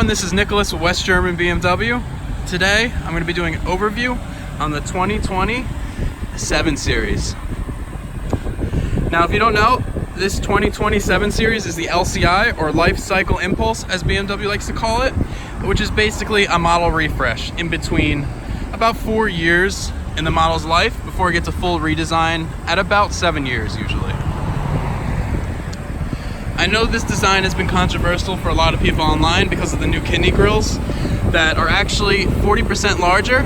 everyone, this is Nicholas with West German BMW. Today I'm going to be doing an overview on the 2020 7 Series. Now if you don't know, this 2020 7 Series is the LCI, or Life Cycle Impulse as BMW likes to call it, which is basically a model refresh in between about 4 years in the model's life before it gets a full redesign at about 7 years usually. I know this design has been controversial for a lot of people online because of the new kidney grills that are actually 40% larger.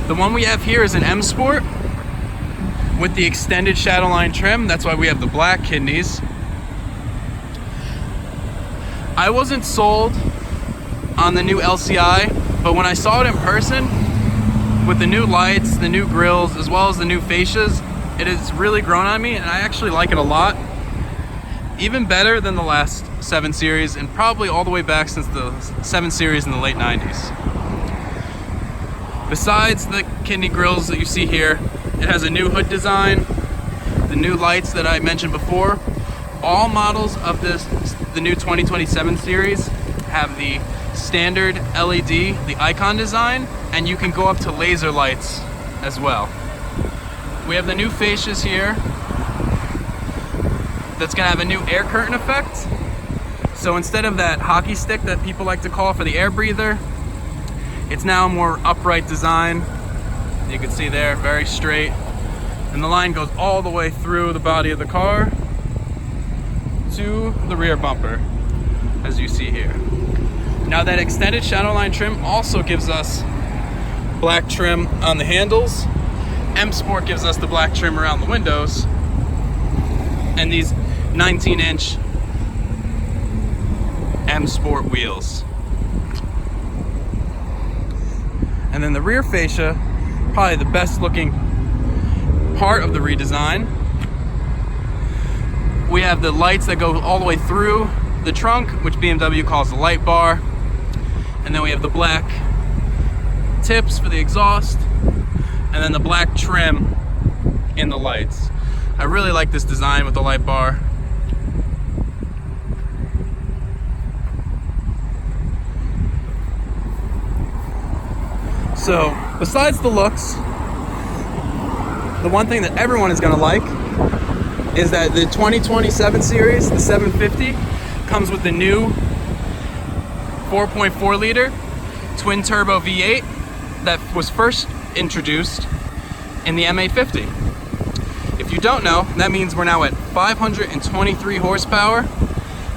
The one we have here is an M Sport with the extended Shadowline trim. That's why we have the black kidneys. I wasn't sold on the new LCI, but when I saw it in person with the new lights, the new grills, as well as the new fascias, it has really grown on me and I actually like it a lot. Even better than the last 7 Series, and probably all the way back since the 7 Series in the late 90s. Besides the kidney grills that you see here, it has a new hood design, the new lights that I mentioned before. All models of the new 2027 Series have the standard LED, the icon design, and you can go up to laser lights as well. We have the new fascias here. That's going to have a new air curtain effect. So instead of that hockey stick that people like to call for the air breather, it's now a more upright design. You can see there, very straight. And the line goes all the way through the body of the car to the rear bumper, as you see here. Now that extended Shadowline trim also gives us black trim on the handles. M Sport gives us the black trim around the windows. And these 19-inch M Sport wheels. And then the rear fascia, probably the best looking part of the redesign. We have the lights that go all the way through the trunk, which BMW calls the light bar. And then we have the black tips for the exhaust, and then the black trim in the lights. I really like this design with the light bar. So, besides the looks, the one thing that everyone is going to like is that the 2027 Series, the 750, comes with the new 4.4 liter twin turbo V8 that was first introduced in the M850. If you don't know, that means we're now at 523 horsepower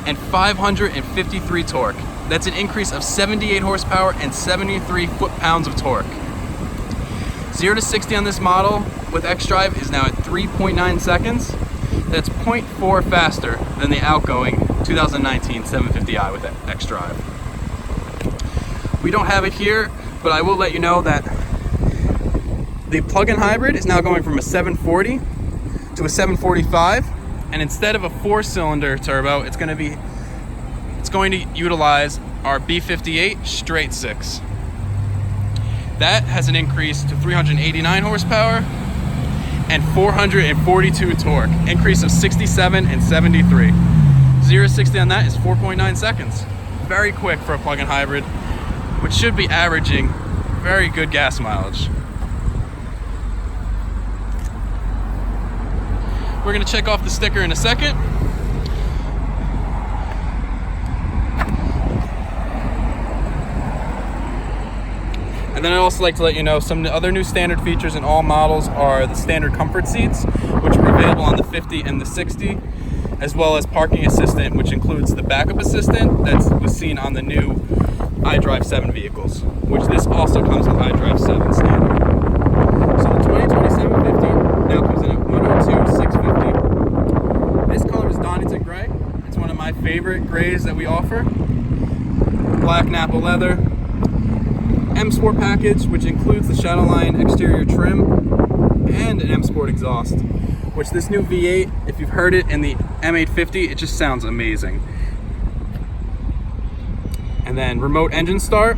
and 553 torque. That's an increase of 78 horsepower and 73 foot-pounds of torque. 0 to 60 on this model with xDrive is now at 3.9 seconds. That's 0.4 faster than the outgoing 2019 750i with xDrive. We don't have it here, but I will let you know that the plug-in hybrid is now going from a 740 to a 745, and instead of a 4-cylinder turbo, it's going to utilize our B58 straight 6. That has an increase to 389 horsepower and 442 torque, increase of 67 and 73. 0 to 60 on that is 4.9 seconds. Very quick for a plug-in hybrid, which should be averaging very good gas mileage. We're going to check off the sticker in a second. And then I'd also like to let you know some other new standard features in all models are the standard comfort seats, which are available on the 50 and the 60, as well as parking assistant, which includes the backup assistant that was seen on the new iDrive 7 vehicles, which this also comes with iDrive 7 standard. So the 2020 750 now comes in at 102 650. This color is Donington Grey. It's one of my favorite grays that we offer. Black Nappa Leather. M Sport package, which includes the Shadowline exterior trim and an M Sport exhaust, which this new V8, if you've heard it in the M850, it just sounds amazing. And then remote engine start,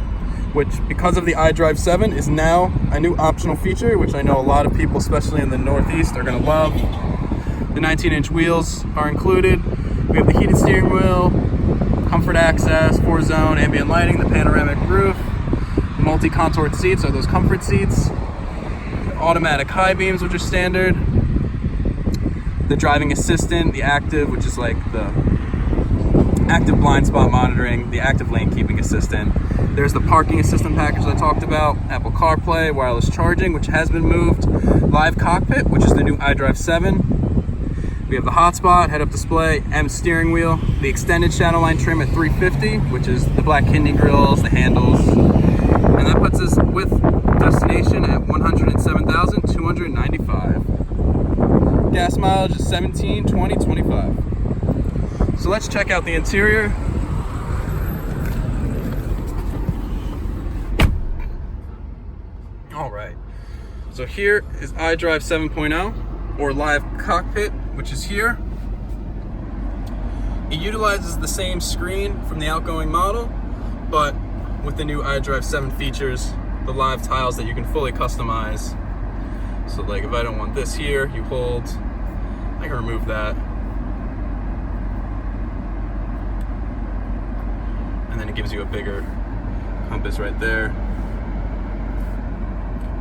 which because of the iDrive 7 is now a new optional feature, which I know a lot of people, especially in the Northeast, are going to love. The 19-inch wheels are included. We have the heated steering wheel, comfort access, 4-zone ambient lighting, the panoramic roof, multi-contoured seats are those comfort seats, automatic high beams, which are standard, the driving assistant, the active, which is like the active blind spot monitoring, the active lane keeping assistant. There's the parking assistant package I talked about, Apple CarPlay, wireless charging, which has been moved, live cockpit, which is the new iDrive 7. We have the Hotspot, head-up display, M steering wheel, the extended Shadowline trim at 350, which is the black kidney grills, the handles, and that puts us with Destination at 107,295. Gas mileage is 17, 20, 25. So let's check out the interior. All right, so here is iDrive 7.0, or live cockpit, which is here. It utilizes the same screen from the outgoing model, but with the new iDrive 7 features, the live tiles that you can fully customize. So like if I don't want this here, you hold, I can remove that. And then it gives you a bigger compass right there.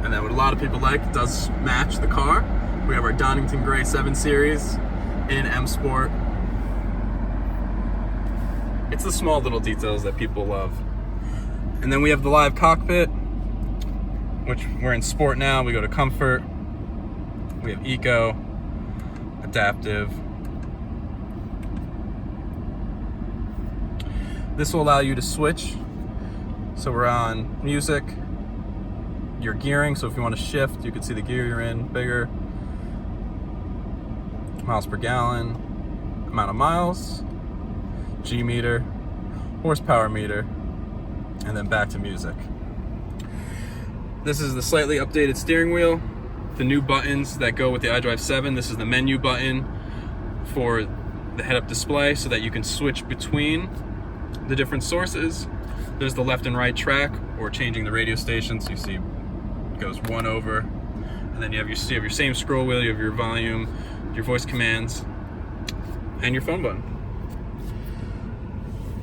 And then what a lot of people like, it does match the car. We have our Donington Grey 7 Series in M Sport. It's the small little details that people love. And then we have the live cockpit, which we're in Sport now. We go to Comfort. We have Eco, Adaptive. This will allow you to switch. So we're on Music, your gearing. So if you want to shift, you can see the gear you're in, bigger. Miles per gallon, amount of miles, G meter, horsepower meter, and then back to music. This is the slightly updated steering wheel, the new buttons that go with the iDrive 7. This is the menu button for the head-up display so that you can switch between the different sources. There's the left and right track, or changing the radio stations. You see it goes one over, and then you have your same scroll wheel, you have your volume, your voice commands, and your phone button.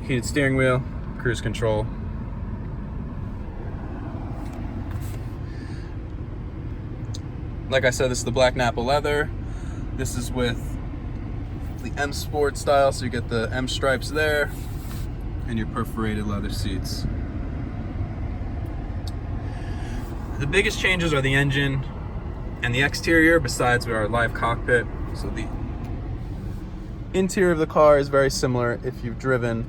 Heated steering wheel, cruise control. Like I said, this is the Black Nappa Leather. This is with the M Sport style, so you get the M stripes there, and your perforated leather seats. The biggest changes are the engine and the exterior, besides our live cockpit. So the interior of the car is very similar if you've driven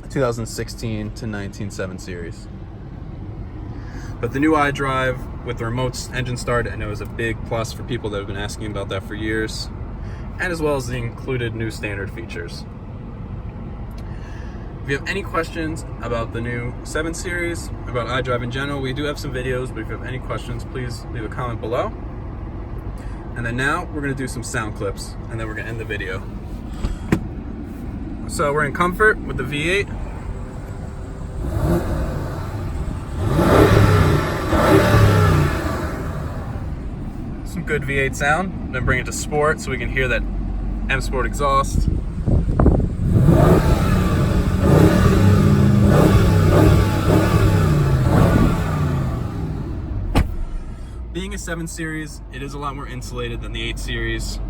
a 2016 to 19 7 Series. But the new iDrive with the remote engine start, I know, is a big plus for people that have been asking about that for years, and as well as the included new standard features. If you have any questions about the new 7 Series, about iDrive in general, we do have some videos, but if you have any questions, please leave a comment below. And then now we're gonna do some sound clips, and then we're gonna end the video. So we're in Comfort with the V8. Some good V8 sound. Then bring it to Sport so we can hear that M Sport exhaust. Being a 7 Series, it is a lot more insulated than the 8 Series.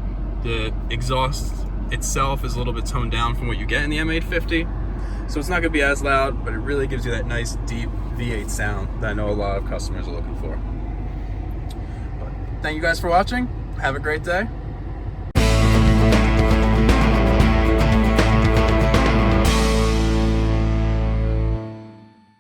The exhaust itself is a little bit toned down from what you get in the M850, so it's not going to be as loud, but it really gives you that nice deep V8 sound that I know a lot of customers are looking for. But thank you guys for watching. Have a great day.